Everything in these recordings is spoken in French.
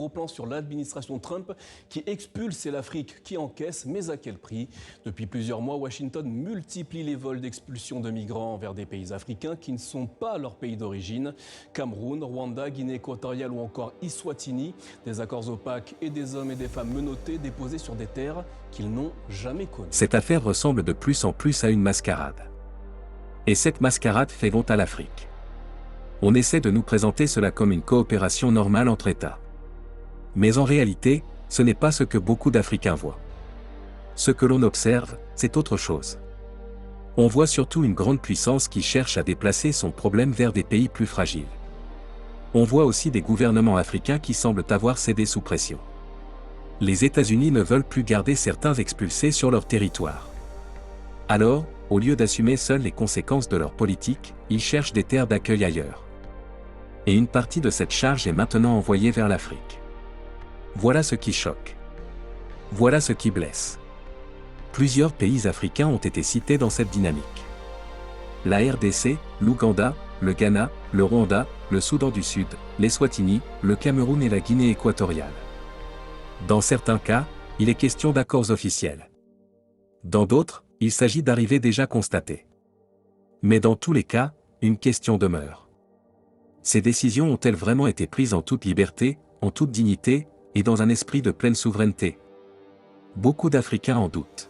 gros plan sur l'administration Trump qui expulse et l'Afrique qui encaisse, mais à quel prix? Depuis plusieurs mois, Washington multiplie les vols d'expulsion de migrants vers des pays africains qui ne sont pas leur pays d'origine. Cameroun, Rwanda, Guinée équatoriale ou encore Eswatini. Des accords opaques et des hommes et des femmes menottés déposés sur des terres qu'ils n'ont jamais connues. Cette affaire ressemble de plus en plus à une mascarade. Et cette mascarade fait honte à l'Afrique. On essaie de nous présenter cela comme une coopération normale entre États. Mais en réalité, ce n'est pas ce que beaucoup d'Africains voient. Ce que l'on observe, c'est autre chose. On voit surtout une grande puissance qui cherche à déplacer son problème vers des pays plus fragiles. On voit aussi des gouvernements africains qui semblent avoir cédé sous pression. Les États-Unis ne veulent plus garder certains expulsés sur leur territoire. Alors, au lieu d'assumer seuls les conséquences de leur politique, ils cherchent des terres d'accueil ailleurs. Et une partie de cette charge est maintenant envoyée vers l'Afrique. Voilà ce qui choque. Voilà ce qui blesse. Plusieurs pays africains ont été cités dans cette dynamique. La RDC, l'Ouganda, le Ghana, le Rwanda, le Soudan du Sud, l'Eswatini, le Cameroun et la Guinée équatoriale. Dans certains cas, il est question d'accords officiels. Dans d'autres, il s'agit d'arrivées déjà constatées. Mais dans tous les cas, une question demeure. Ces décisions ont-elles vraiment été prises en toute liberté, en toute dignité, et dans un esprit de pleine souveraineté? Beaucoup d'Africains en doutent.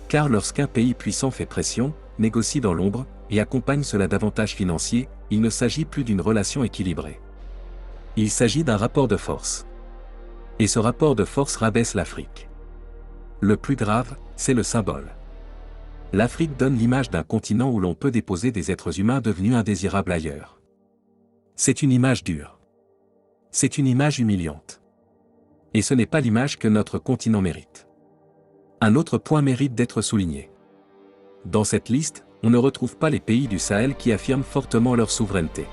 Car lorsqu'un pays puissant fait pression, négocie dans l'ombre, et accompagne cela d'avantages financiers, il ne s'agit plus d'une relation équilibrée. Il s'agit d'un rapport de force. Et ce rapport de force rabaisse l'Afrique. Le plus grave, c'est le symbole. L'Afrique donne l'image d'un continent où l'on peut déposer des êtres humains devenus indésirables ailleurs. C'est une image dure. C'est une image humiliante. Et ce n'est pas l'image que notre continent mérite. Un autre point mérite d'être souligné. Dans cette liste, on ne retrouve pas les pays du Sahel qui affirment fortement leur souveraineté.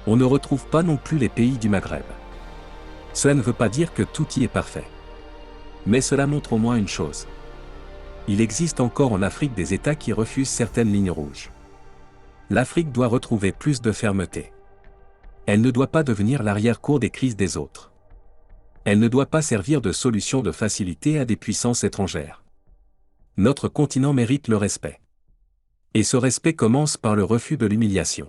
On ne retrouve pas non plus les pays du Maghreb. Cela ne veut pas dire que tout y est parfait. Mais cela montre au moins une chose. Il existe encore en Afrique des États qui refusent certaines lignes rouges. L'Afrique doit retrouver plus de fermeté. Elle ne doit pas devenir l'arrière-cour des crises des autres. Elle ne doit pas servir de solution de facilité à des puissances étrangères. Notre continent mérite le respect. Et ce respect commence par le refus de l'humiliation.